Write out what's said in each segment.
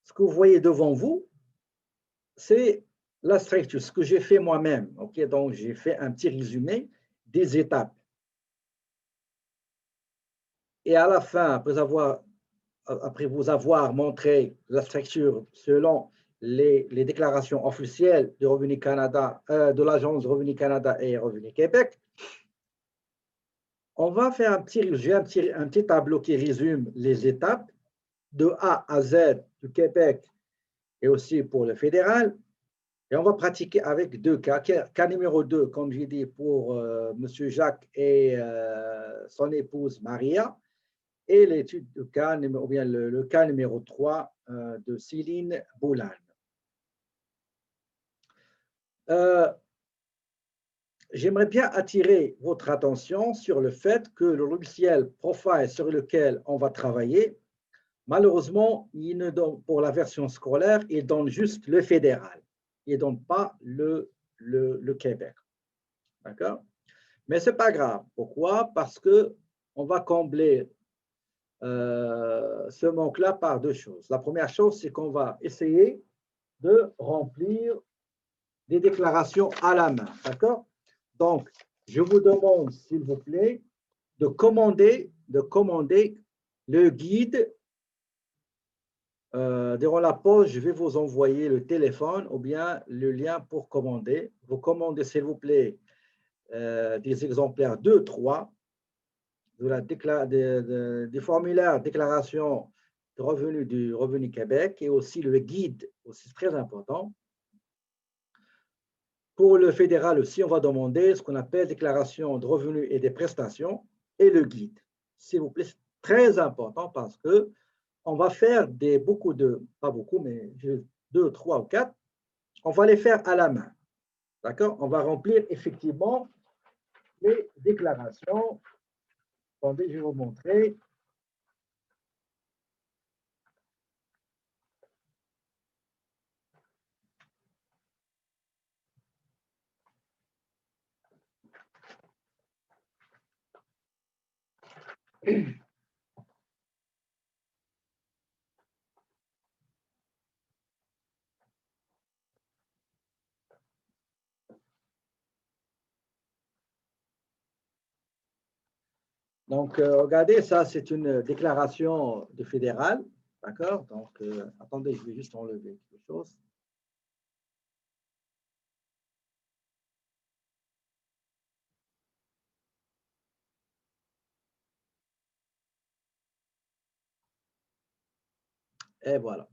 ce que vous voyez devant vous, c'est la structure, ce que j'ai fait moi-même. Ok, donc, j'ai fait un petit résumé des étapes. Et à la fin, après vous avoir montré la structure selon les déclarations officielles de Revenu Canada, de l'Agence de Revenu Canada et Revenu Québec, on va faire un petit tableau qui résume les étapes de A à Z du Québec et aussi pour le fédéral. Et on va pratiquer avec deux cas. Cas numéro 2, comme j'ai dit, pour M. Jacques et son épouse Maria. Et l'étude de cas, ou bien le cas numéro 3 de Céline Boulan. J'aimerais bien attirer votre attention sur le fait que le logiciel Profile sur lequel on va travailler, malheureusement, il ne donne, pour la version scolaire, il donne juste le fédéral. Il ne donne pas le Québec. D'accord? Mais ce n'est pas grave. Pourquoi? Parce qu'on va combler ce manque-là par deux choses. La première chose, c'est qu'on va essayer de remplir des déclarations à la main. D'accord? Donc, je vous demande, s'il vous plaît, de commander le guide. Durant la pause, je vais vous envoyer le téléphone ou bien le lien pour commander. Vous commandez, s'il vous plaît, des exemplaires 2, 3 des formulaires déclaration de revenus du Revenu Québec et aussi le guide, aussi très important. Pour le fédéral aussi, on va demander ce qu'on appelle déclaration de revenus et des prestations et le guide. S'il vous plaît, c'est très important parce que on va faire pas beaucoup, mais 2, 3 ou 4, on va les faire à la main. D'accord? On va remplir effectivement les déclarations. Attendez, je vais vous montrer. Donc, regardez, ça, c'est une déclaration de fédéral. D'accord? Donc, attendez, je vais juste enlever quelque chose. Et voilà.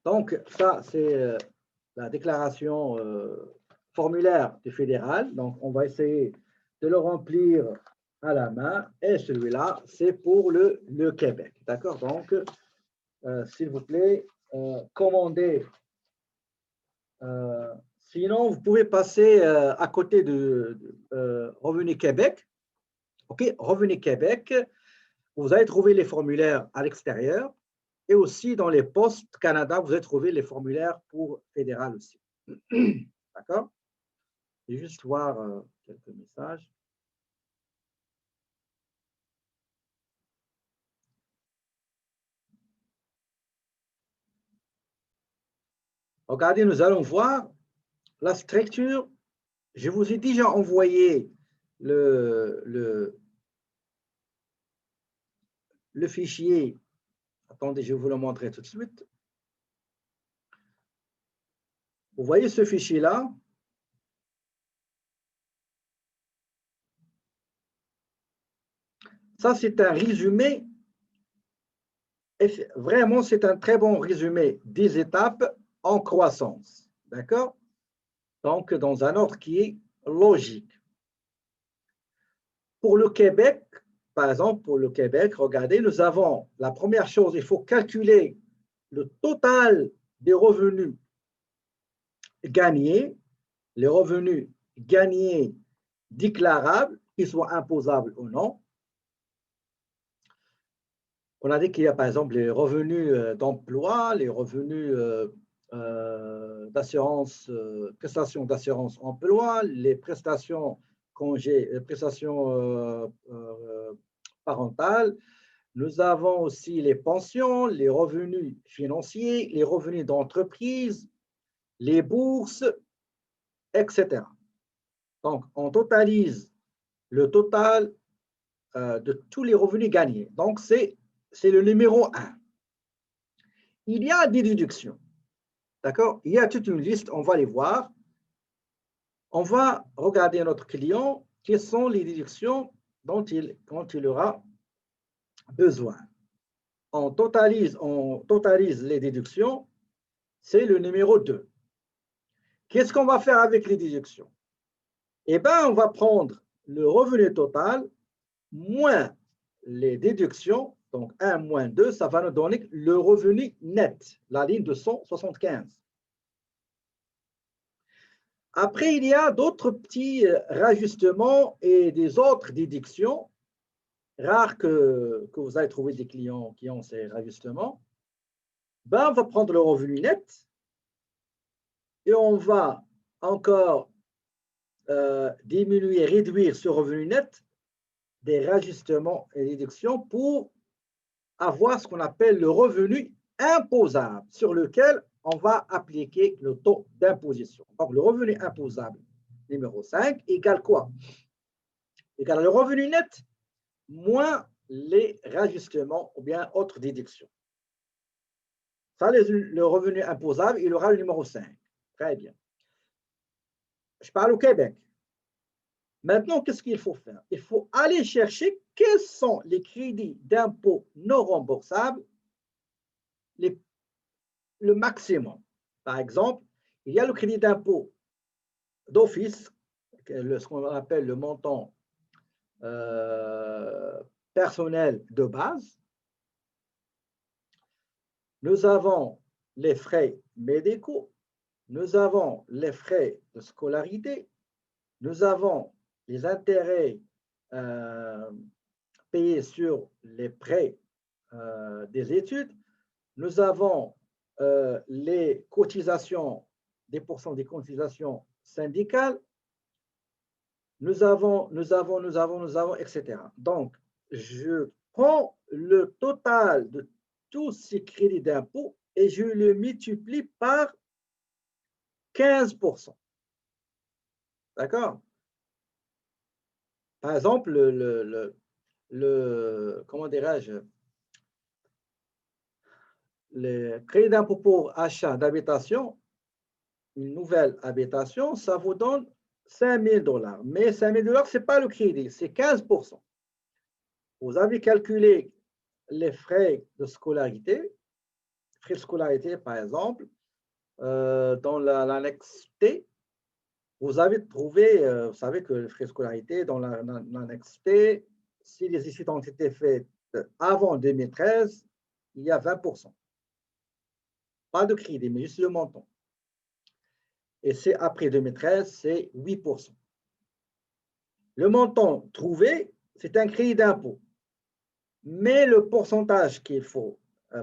Donc, ça, c'est la déclaration formulaire du fédéral. Donc, on va essayer de le remplir à la main. Et celui-là, c'est pour le Québec. D'accord? Donc, s'il vous plaît, commandez. Sinon, vous pouvez passer à côté de Revenu Québec. OK? Revenu Québec, vous allez trouver les formulaires à l'extérieur. Et aussi, dans les postes Canada, vous allez trouver les formulaires pour fédéral aussi. D'accord? Je vais juste voir quelques messages. Regardez, nous allons voir la structure. Je vous ai déjà envoyé le fichier. Attendez, je vais vous le montrer tout de suite. Vous voyez ce fichier-là? Ça, c'est un résumé. Vraiment, c'est un très bon résumé des étapes en croissance. D'accord? Donc, dans un ordre qui est logique. Pour le Québec, par exemple, pour le Québec, regardez, nous avons la première chose, il faut calculer le total des revenus gagnés, les revenus gagnés déclarables, qu'ils soient imposables ou non. On a dit qu'il y a par exemple les revenus d'emploi, les revenus d'assurance, prestations d'assurance emploi, les prestations congés, prestations parentales, Nous avons aussi les pensions, les revenus financiers, les revenus d'entreprise, les bourses, etc. Donc, on totalise le total de tous les revenus gagnés. Donc, c'est le numéro 1. Il y a des déductions. D'accord? Il y a toute une liste, on va les voir. On va regarder notre client, quelles sont les déductions dont il aura besoin. On totalise les déductions, c'est le numéro 2. Qu'est-ce qu'on va faire avec les déductions? Eh bien, on va prendre le revenu total moins les déductions, donc 1 moins 2, ça va nous donner le revenu net, la ligne de 175. Après, il y a d'autres petits rajustements et des autres déductions. Rare que vous allez trouver des clients qui ont ces rajustements. Ben, on va prendre le revenu net et on va encore diminuer, réduire ce revenu net des rajustements et déductions pour avoir ce qu'on appelle le revenu imposable sur lequel on va appliquer le taux d'imposition. Donc, le revenu imposable numéro 5 égale quoi? Égale le revenu net moins les rajustements ou bien autres déductions. Ça, le revenu imposable, il aura le numéro 5. Très bien. Je parle au Québec. Maintenant, qu'est-ce qu'il faut faire? Il faut aller chercher quels sont les crédits d'impôt non remboursables, le maximum. Par exemple, il y a le crédit d'impôt d'office, ce qu'on appelle le montant personnel de base. Nous avons les frais médicaux, nous avons les frais de scolarité, nous avons les intérêts payés sur les prêts des études, nous avons les cotisations, des pourcents des cotisations syndicales, nous avons, etc. Donc, je prends le total de tous ces crédits d'impôt et je le multiplie par 15%. D'accord? Par exemple, comment dirais-je, le crédit d'impôt pour achat d'habitation, une nouvelle habitation, ça vous donne 5 000 $. Mais 5 000 $, ce n'est pas le crédit, c'est 15%. Vous avez calculé les frais de scolarité, par exemple, dans l'annexe T, vous avez trouvé, vous savez que les frais de scolarité, dans l'annexe T, si les études ont été faites avant 2013, il y a 20%. Pas de crédit, mais juste le montant. Et c'est après 2013, c'est 8%. Le montant trouvé, c'est un crédit d'impôt. Mais le pourcentage qu'il faut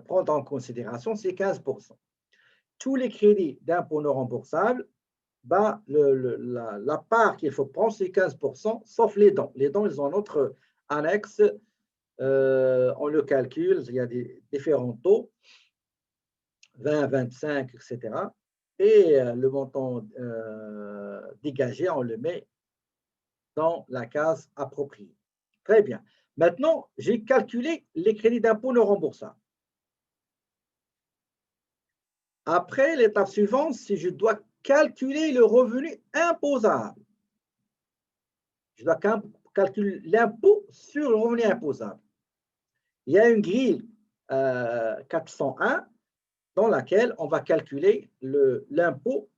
prendre en considération, c'est 15%. Tous les crédits d'impôt non remboursables, ben, la part qu'il faut prendre, c'est 15%, sauf les dons. Les dons, ils ont notre annexe, on le calcule, il y a des différents taux, 20, 25, etc. Et le montant dégagé, on le met dans la case appropriée. Très bien. Maintenant, j'ai calculé les crédits d'impôt non remboursables. Après, l'étape suivante, c'est je dois calculer le revenu imposable. Je dois calculer l'impôt sur le revenu imposable. Il y a une grille 401 dans laquelle on va calculer l'impôt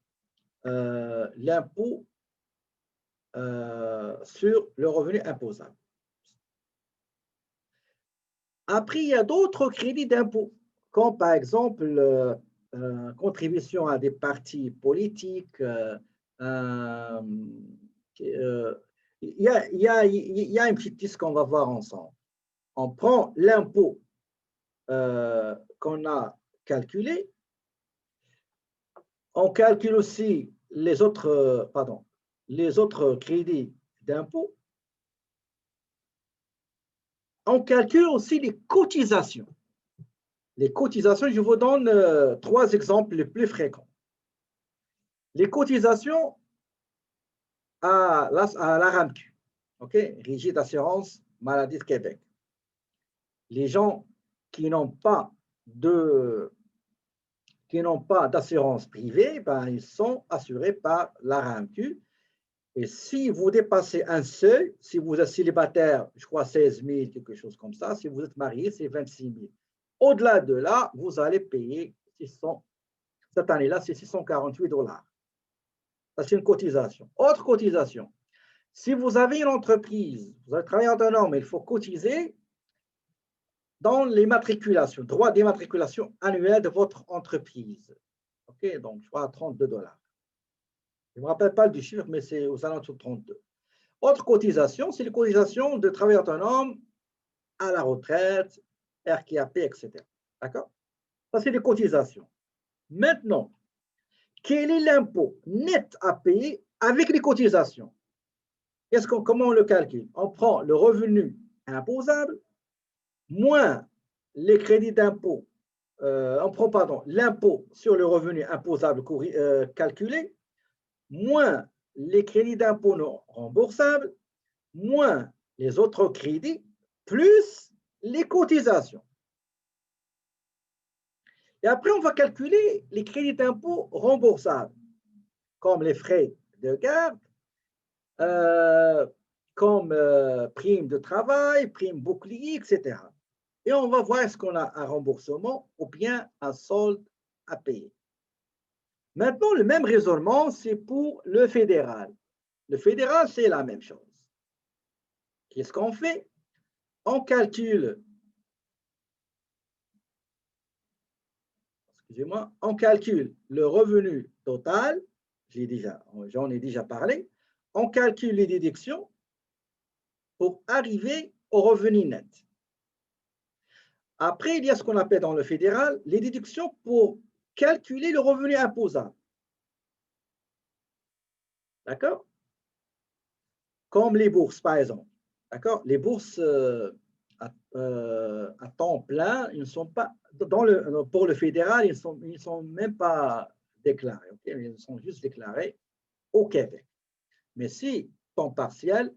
sur le revenu imposable. Après, il y a d'autres crédits d'impôt, comme par exemple contribution à des partis politiques. Il y a une petite liste qu'on va voir ensemble. On prend l'impôt qu'on a calculé. On calcule aussi les autres crédits d'impôt. On calcule aussi les cotisations. Les cotisations, je vous donne trois exemples les plus fréquents. Les cotisations à la RAMQ, Régie d'assurance maladie de Québec. Les gens qui n'ont pas d'assurance privée, ben, ils sont assurés par la RAMQ. Et si vous dépassez un seuil, si vous êtes célibataire, je crois 16 000, quelque chose comme ça, si vous êtes marié, c'est 26 000. Au-delà de là, vous allez payer 600, cette année-là, c'est 648 $. Ça, c'est une cotisation. Autre cotisation, si vous avez une entreprise, vous avez travaillé autonome, mais il faut cotiser dans les matriculations, droit d'immatriculation annuelle de votre entreprise. Donc, je crois à 32 $. Je ne me rappelle pas du chiffre, mais c'est aux alentours de 32. Autre cotisation, c'est les cotisations de travail autonome à la retraite, RQAP, etc. D'accord? Ça, c'est les cotisations. Maintenant, quel est l'impôt net à payer avec les cotisations? Comment on le calcule? On prend le revenu imposable moins les crédits d'impôt. On prend, pardon, l'impôt sur le revenu imposable calculé moins les crédits d'impôt non remboursables, moins les autres crédits, plus les cotisations. Et après, on va calculer les crédits d'impôt remboursables, comme les frais de garde, comme prime de travail, prime bouclier, etc. Et on va voir est-ce qu'on a un remboursement ou bien un solde à payer. Maintenant, le même raisonnement, c'est pour le fédéral. Le fédéral, c'est la même chose. Qu'est-ce qu'on fait? On calcule, excusez-moi, on calcule le revenu total, j'en ai déjà parlé, on calcule les déductions pour arriver au revenu net. Après, il y a ce qu'on appelle dans le fédéral les déductions pour calculer le revenu imposable. D'accord? Comme les bourses, par exemple. D'accord? Les bourses à temps plein, ils ne sont pas, pour le fédéral, ils ne sont même pas déclarés. Ils sont juste déclarés au Québec. Mais si temps partiel,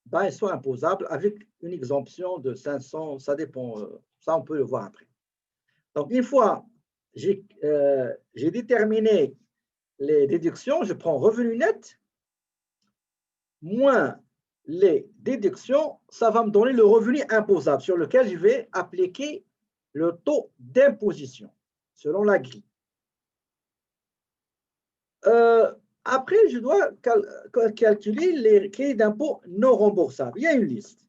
ben, ils sont imposables avec une exemption de 500, ça dépend, ça on peut le voir après. Donc, une fois j'ai déterminé les déductions, je prends revenu net moins les déductions, ça va me donner le revenu imposable sur lequel je vais appliquer le taux d'imposition selon la grille. Après, je dois calculer les crédits d'impôt non remboursables. Il y a une liste.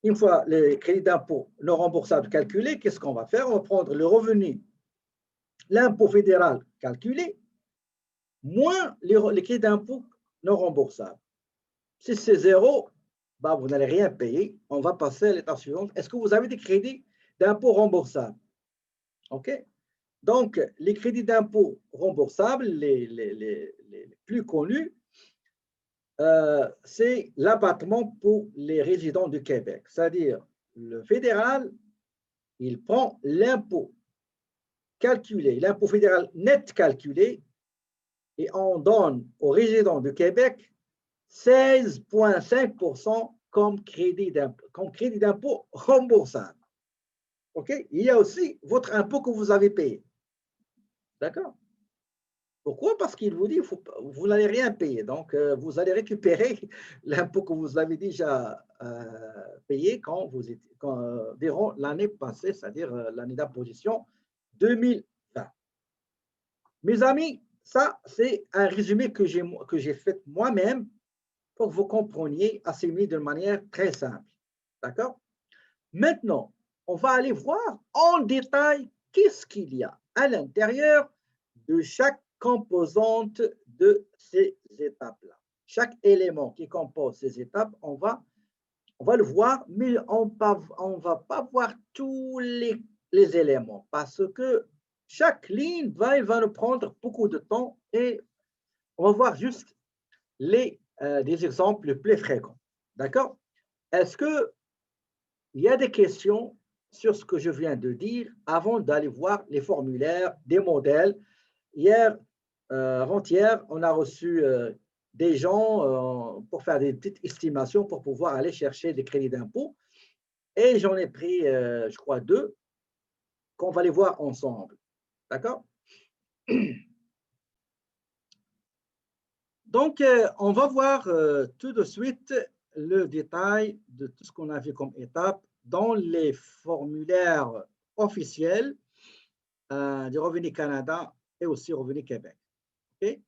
Une fois les crédits d'impôt non remboursables calculés, qu'est-ce qu'on va faire? On va prendre le revenu, l'impôt fédéral calculé, moins les crédits d'impôt non remboursables. Si c'est zéro, bah, vous n'allez rien payer. On va passer à l'étape suivante. Est-ce que vous avez des crédits d'impôt remboursables? OK? Donc, les crédits d'impôt remboursables, les plus connus, c'est l'abattement pour les résidents du Québec. C'est-à-dire, le fédéral, il prend l'impôt calculé, l'impôt fédéral net calculé, et on donne aux résidents du Québec 16,5% comme crédit d'impôt remboursable. OK? Il y a aussi votre impôt que vous avez payé. D'accord? Pourquoi? Parce qu'il vous dit que vous n'allez rien payer. Donc, vous allez récupérer l'impôt que vous avez déjà payé durant l'année passée, c'est-à-dire l'année d'imposition 2020. Mes amis, ça, c'est un résumé que j'ai fait moi-même pour que vous compreniez ACMI de manière très simple. D'accord? Maintenant, on va aller voir en détail qu'est-ce qu'il y a à l'intérieur de chaque composante de ces étapes-là. Chaque élément qui compose ces étapes, on va le voir, mais on ne va pas voir tous les éléments parce que chaque ligne va nous prendre beaucoup de temps et on va voir juste des exemples les plus fréquents. D'accord? Est-ce que il y a des questions sur ce que je viens de dire avant d'aller voir les formulaires, des modèles. Hier, avant-hier, on a reçu des gens pour faire des petites estimations pour pouvoir aller chercher des crédits d'impôt. Et j'en ai pris, je crois, 2 qu'on va les voir ensemble. D'accord? Donc, on va voir tout de suite le détail de tout ce qu'on a vu comme étape dans les formulaires officiels du Revenu Canada et aussi Revenu Québec. Okay?